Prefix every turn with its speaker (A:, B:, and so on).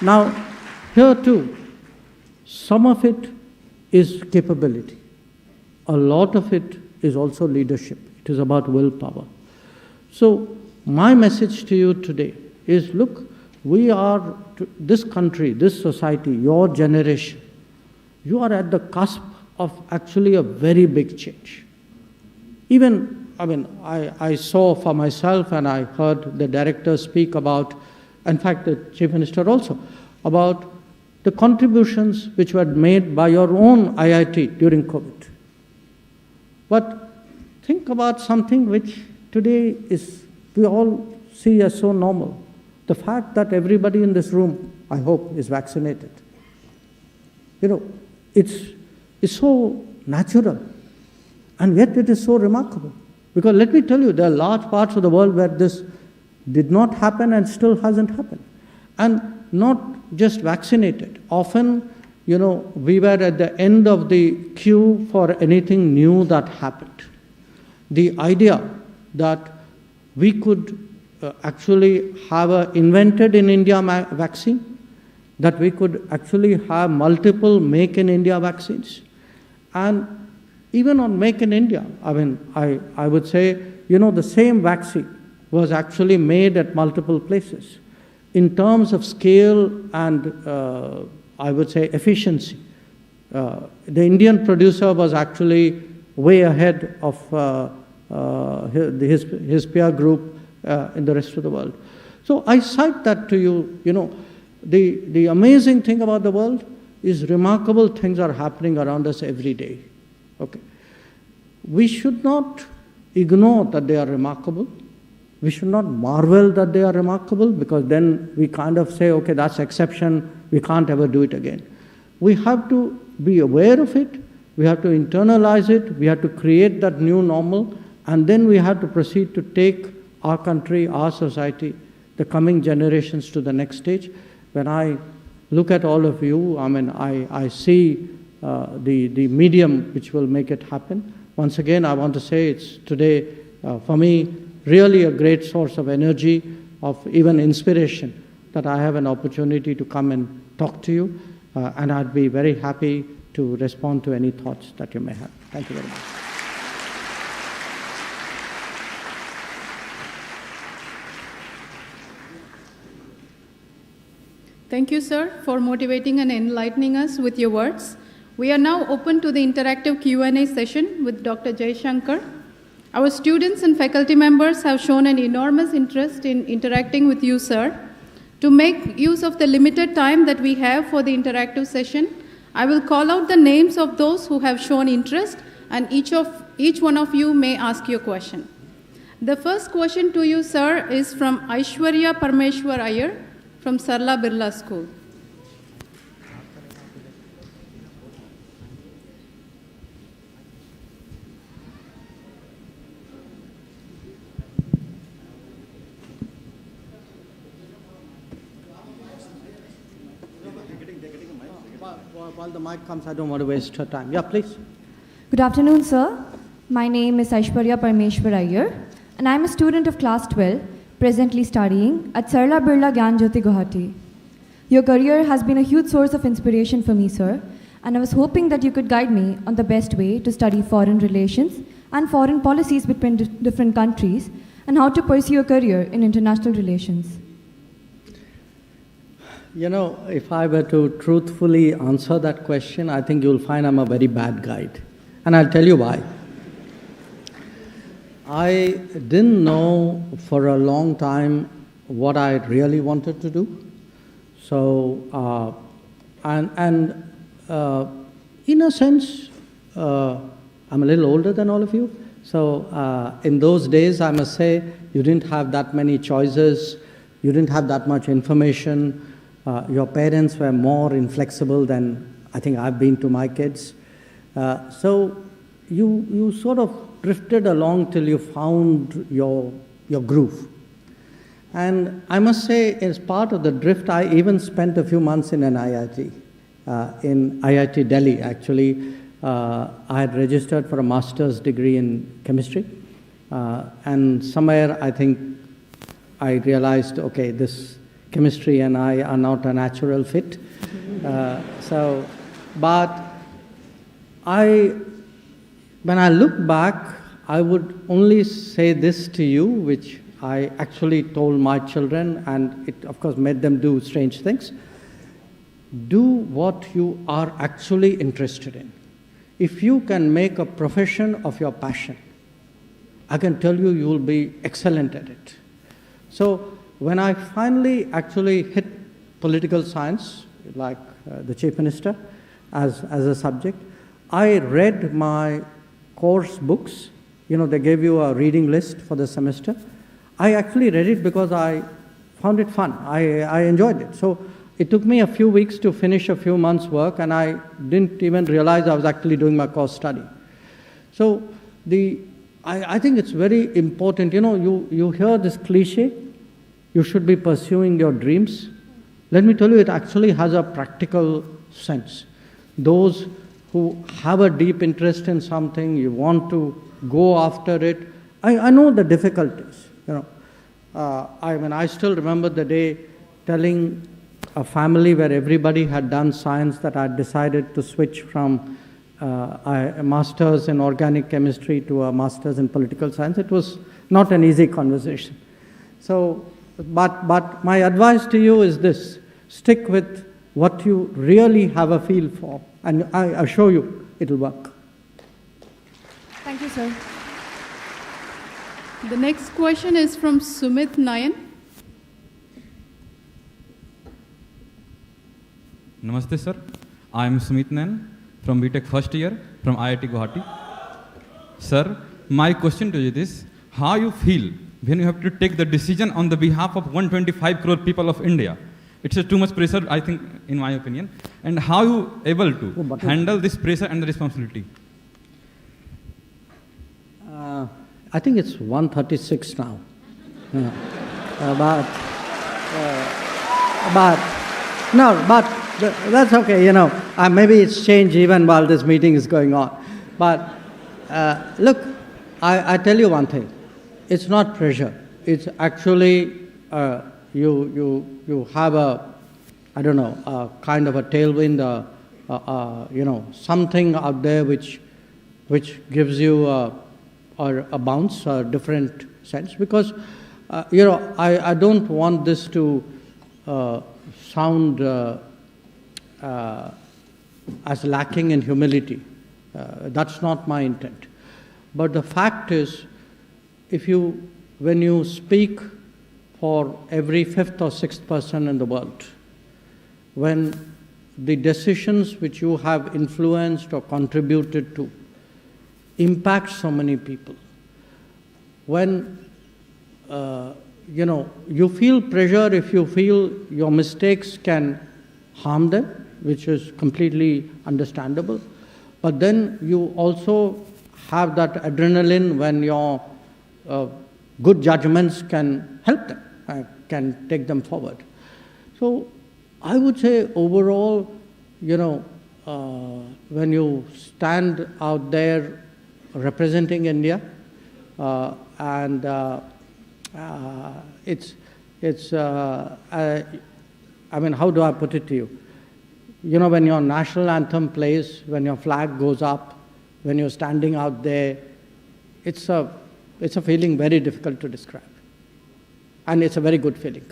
A: Now, here too, some of it is capability. A lot of it is also leadership. It is about willpower. So my message to you today is, look, we are, this country, this society, your generation, you are at the cusp of actually a very big change. Even, I saw for myself and I heard the director speak about, in fact, the Chief Minister also, about the contributions which were made by your own IIT during COVID. But think about something which today we all see as so normal. The fact that everybody in this room, I hope, is vaccinated. It's so natural, and yet it is so remarkable. Because let me tell you, there are large parts of the world where this did not happen and still hasn't happened. And not just vaccinated. Often, we were at the end of the queue for anything new that happened. The idea that we could actually have an invented in India vaccine, that we could actually have multiple Make in India vaccines. And even on Make in India, I would say, the same vaccine was actually made at multiple places. In terms of scale and, I would say, efficiency, the Indian producer was actually way ahead of his peer group in the rest of the world. So I cite that to you. The amazing thing about the world is remarkable things are happening around us every day. Okay. We should not ignore that they are remarkable. We should not marvel that they are remarkable, because then we kind of say, okay, that's exception, we can't ever do it again. We have to be aware of it, we have to internalize it, we have to create that new normal, and then we have to proceed to take our country, our society, the coming generations to the next stage. When I look at all of you, I see the medium which will make it happen. Once again, I want to say it's today, for me, really a great source of energy, of even inspiration, that I have an opportunity to come and talk to you, and I'd be very happy to respond to any thoughts that you may have. Thank you very much.
B: Thank you, sir, for motivating and enlightening us with your words. We are now open to the interactive Q&A session with Dr. Jaishankar. Our students and faculty members have shown an enormous interest in interacting with you, sir. To make use of the limited time that we have for the interactive session, I will call out the names of those who have shown interest, and each one of you may ask your question. The first question to you, sir, is from Aishwarya Parmeshwar Iyer from Sarla Birla School.
A: While the mic comes, I don't want to waste her time. Yeah, please.
C: Good afternoon, sir. My name is Aishwarya Parmeshwar Iyer, and I'm a student of class 12, presently studying at Sarla Birla Gyan Jyoti Guwahati. Your career has been a huge source of inspiration for me, sir, and I was hoping that you could guide me on the best way to study foreign relations and foreign policies between different countries, and how to pursue a career in international relations.
A: If I were to truthfully answer that question, I think you'll find I'm a very bad guide. And I'll tell you why. I didn't know for a long time what I really wanted to do. So, in a sense, I'm a little older than all of you. So, in those days, I must say, you didn't have that many choices, you didn't have that much information. Your parents were more inflexible than I think I've been to my kids. So you sort of drifted along till you found your groove. And I must say, as part of the drift, I even spent a few months in an IIT, in IIT Delhi, actually. I had registered for a master's degree in chemistry. And somewhere, I think, I realized, okay, this chemistry and I are not a natural fit. But when I look back, I would only say this to you, which I actually told my children, and it of course made them do strange things. Do what you are actually interested in. If you can make a profession of your passion, I can tell you, you will be excellent at it. So when I finally actually hit political science, like the Chief Minister, as a subject, I read my course books. You know, they gave you a reading list for the semester. I actually read it because I found it fun. I enjoyed it. So it took me a few weeks to finish a few months' work, and I didn't even realize I was actually doing my course study. So I think it's very important. You know, you hear this cliche, you should be pursuing your dreams. Let me tell you, it actually has a practical sense. Those who have a deep interest in something, you want to go after it. I know the difficulties, you know. I still remember the day telling a family where everybody had done science that I had decided to switch from a master's in organic chemistry to a master's in political science. It was not an easy conversation. So, but my advice to you is this: stick with what you really have a feel for, and I assure you it'll work.
C: Thank you, sir.
B: The next question is from Sumit Nayan.
D: Namaste, sir. I am Sumit Nayan from BTech first year from IIT Guwahati. Sir, my question to you is, how you feel when you have to take the decision on the behalf of 125 crore people of India? It's too much pressure, I think, in my opinion. And how you able to handle this pressure and the responsibility?
A: I think it's 1:36 now. Yeah. But that's okay, you know. Maybe it's changed even while this meeting is going on. But look, I tell you one thing. It's not pressure. It's actually you have a kind of a tailwind, you know, something out there which gives you a bounce, a different sense. Because you know, I don't want this to sound as lacking in humility. That's not my intent. But the fact is, when you speak for every fifth or sixth person in the world, when the decisions which you have influenced or contributed to impact so many people, when you know, you feel pressure if you feel your mistakes can harm them, which is completely understandable. But then you also have that adrenaline when your good judgments can help them, can take them forward. So I would say overall, you know, when you stand out there representing India, and I mean, how do I put it to you? You know, when your national anthem plays, when your flag goes up, when you're standing out there, it's a feeling very difficult to describe. And it's a very good feeling.